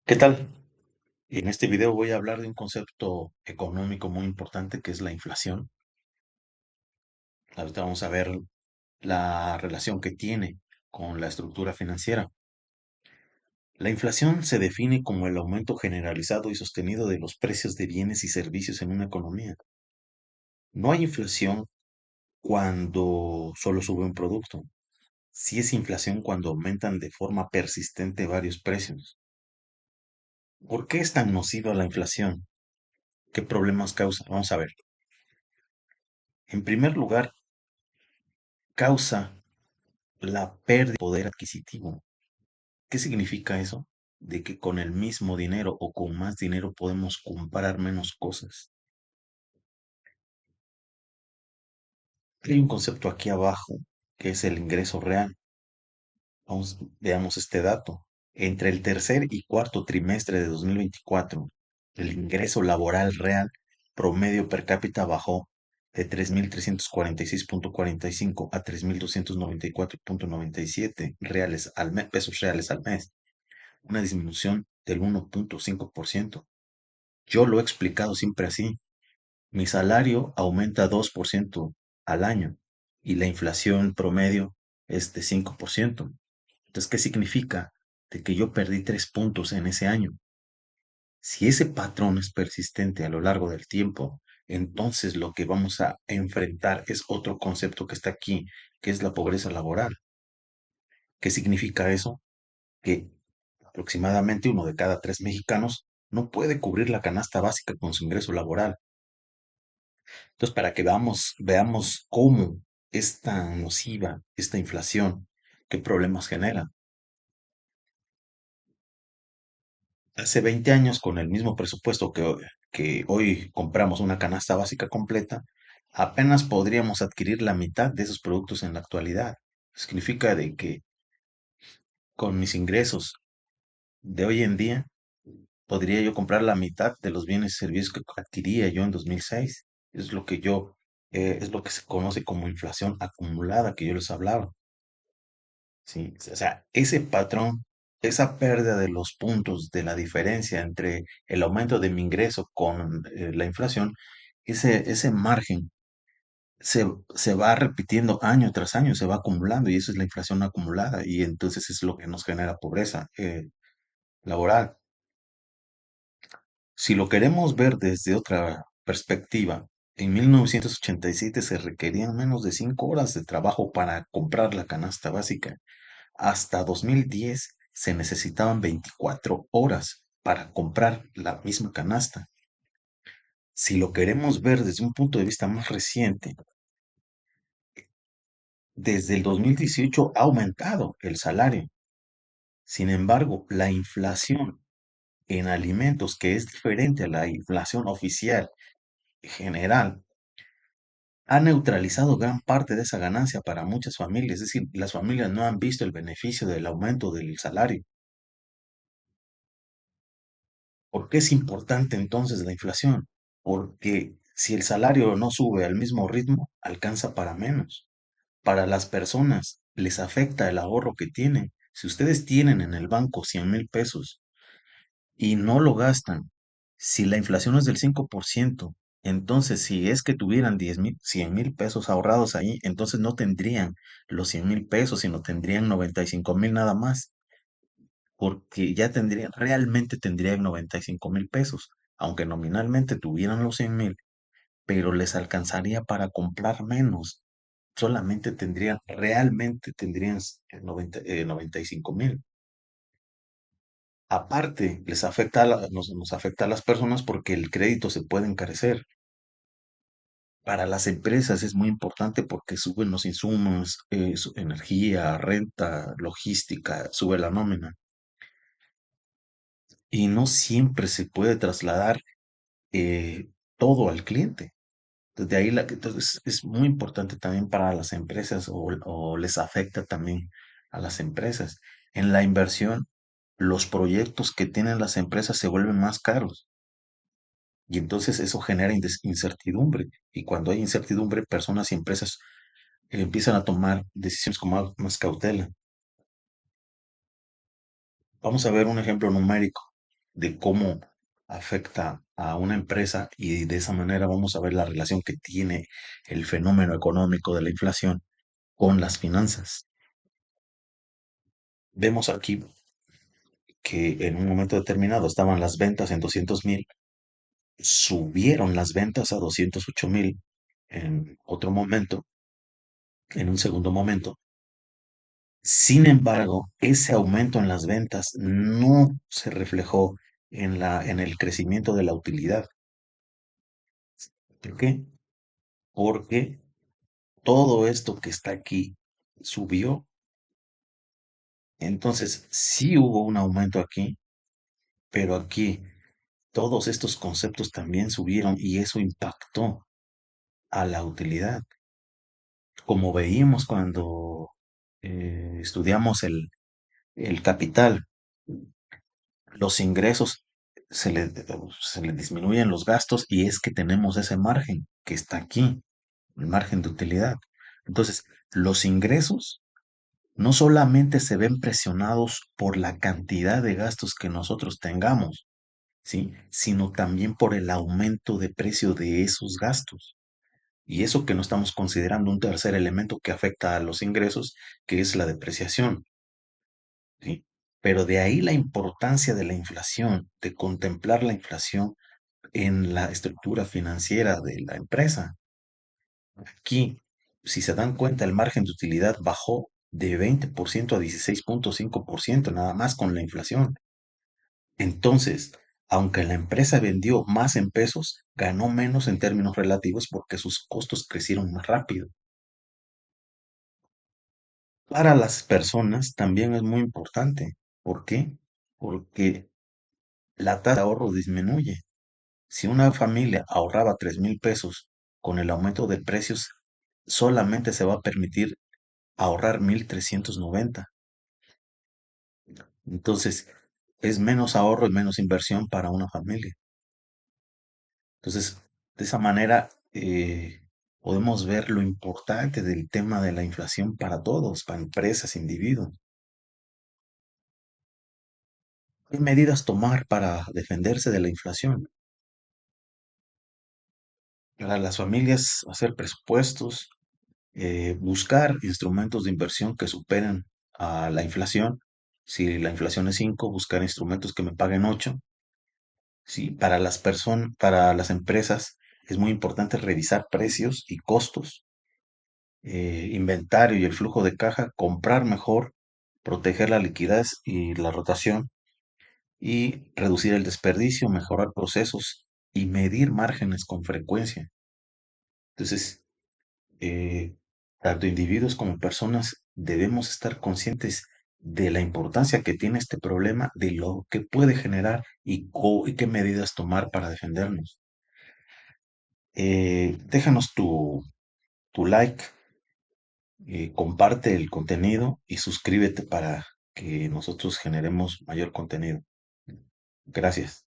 ¿Qué tal? En este video voy a hablar de un concepto económico muy importante que es la inflación. Ahorita vamos a ver la relación que tiene con la estructura financiera. La inflación se define como el aumento generalizado y sostenido de los precios de bienes y servicios en una economía. No hay inflación cuando solo sube un producto. Sí es inflación cuando aumentan de forma persistente varios precios. ¿Por qué es tan nociva la inflación? ¿Qué problemas causa? Vamos a ver. En primer lugar, causa la pérdida de poder adquisitivo. ¿Qué significa eso? De que con el mismo dinero o con más dinero podemos comprar menos cosas. Hay un concepto aquí abajo que es el ingreso real. Veamos este dato. Entre el tercer y cuarto trimestre de 2024, el ingreso laboral real promedio per cápita bajó de 3.346.45 a 3.294.97 pesos reales al mes, una disminución del 1.5%. Yo lo he explicado siempre así. Mi salario aumenta 2% al año y la inflación promedio es de 5%. Entonces, ¿qué significa? De que yo perdí 3 puntos en ese año. Si ese patrón es persistente a lo largo del tiempo, entonces lo que vamos a enfrentar es otro concepto que está aquí, que es la pobreza laboral. ¿Qué significa eso? Que aproximadamente uno de cada tres mexicanos no puede cubrir la canasta básica con su ingreso laboral. Entonces, para que veamos cómo es tan nociva esta inflación, qué problemas genera. Hace 20 años, con el mismo presupuesto que hoy compramos una canasta básica completa, apenas podríamos adquirir la mitad de esos productos en la actualidad. Significa de que con mis ingresos de hoy en día, podría yo comprar la mitad de los bienes y servicios que adquiría yo en 2006. Es lo que se conoce como inflación acumulada que yo les hablaba. ¿Sí? O sea, ese patrón, esa pérdida de los puntos de la diferencia entre el aumento de mi ingreso con la inflación, ese margen se va repitiendo año tras año, se va acumulando y eso es la inflación acumulada y entonces es lo que nos genera pobreza laboral. Si lo queremos ver desde otra perspectiva, en 1987 se requerían menos de 5 horas de trabajo para comprar la canasta básica. Hasta 2010 se necesitaban 24 horas para comprar la misma canasta. Si lo queremos ver desde un punto de vista más reciente, desde el 2018 ha aumentado el salario. Sin embargo, la inflación en alimentos, que es diferente a la inflación oficial general, ha neutralizado gran parte de esa ganancia para muchas familias. Es decir, las familias no han visto el beneficio del aumento del salario. ¿Por qué es importante entonces la inflación? Porque si el salario no sube al mismo ritmo, alcanza para menos. Para las personas les afecta el ahorro que tienen. Si ustedes tienen en el banco 100,000 pesos y no lo gastan, si la inflación es del 5%, entonces si es que tuvieran 10,000, 100,000 pesos ahorrados ahí, entonces no tendrían los 100,000 pesos, sino tendrían 95,000 nada más, porque ya realmente tendrían 95,000 pesos, aunque nominalmente tuvieran los 100,000, pero les alcanzaría para comprar menos. Realmente tendrían 95,000. Aparte, nos afecta a las personas porque el crédito se puede encarecer. Para las empresas es muy importante porque suben los insumos, energía, renta, logística, sube la nómina. Y no siempre se puede trasladar todo al cliente. Desde ahí, entonces es muy importante también para las empresas o les afecta también a las empresas. En la inversión, los proyectos que tienen las empresas se vuelven más caros y entonces eso genera incertidumbre. Y cuando hay incertidumbre, personas y empresas empiezan a tomar decisiones con más cautela. Vamos a ver un ejemplo numérico. de cómo afecta a una empresa y de esa manera vamos a ver la relación que tiene el fenómeno económico de la inflación con las finanzas. Vemos aquí que en un momento determinado estaban las ventas en 200.000, subieron las ventas a 208.000 en otro momento, en un segundo momento. Sin embargo, ese aumento en las ventas no se reflejó en el crecimiento de la utilidad. ¿Por qué? Porque todo esto que está aquí subió. Entonces, sí hubo un aumento aquí, pero aquí todos estos conceptos también subieron y eso impactó a la utilidad. Como veíamos cuando estudiamos el capital, los ingresos se le disminuyen los gastos y es que tenemos ese margen que está aquí, el margen de utilidad. Entonces, los ingresos no solamente se ven presionados por la cantidad de gastos que nosotros tengamos, ¿sí? Sino también por el aumento de precio de esos gastos. Y eso que no estamos considerando un tercer elemento que afecta a los ingresos, que es la depreciación, ¿sí? Pero de ahí la importancia de la inflación, de contemplar la inflación en la estructura financiera de la empresa. Aquí, si se dan cuenta, el margen de utilidad bajó de 20% a 16.5% nada más con la inflación. Entonces, aunque la empresa vendió más en pesos, ganó menos en términos relativos porque sus costos crecieron más rápido. Para las personas también es muy importante. ¿Por qué? Porque la tasa de ahorro disminuye. Si una familia ahorraba 3.000 pesos con el aumento de precios, solamente se va a permitir ahorrar 1.390. Entonces, es menos ahorro y menos inversión para una familia. Entonces, de esa manera podemos ver lo importante del tema de la inflación para todos, para empresas, individuos. ¿Qué medidas tomar para defenderse de la inflación? Para las familias, hacer presupuestos, buscar instrumentos de inversión que superen a la inflación. Si la inflación es 5, buscar instrumentos que me paguen 8. Sí, para las personas, para las empresas es muy importante revisar precios y costos, inventario y el flujo de caja, comprar mejor, proteger la liquidez y la rotación y reducir el desperdicio, mejorar procesos y medir márgenes con frecuencia. Entonces, eh, tanto individuos como personas debemos estar conscientes de la importancia que tiene este problema, de lo que puede generar y qué medidas tomar para defendernos. Déjanos tu like, comparte el contenido y suscríbete para que nosotros generemos mayor contenido. Gracias.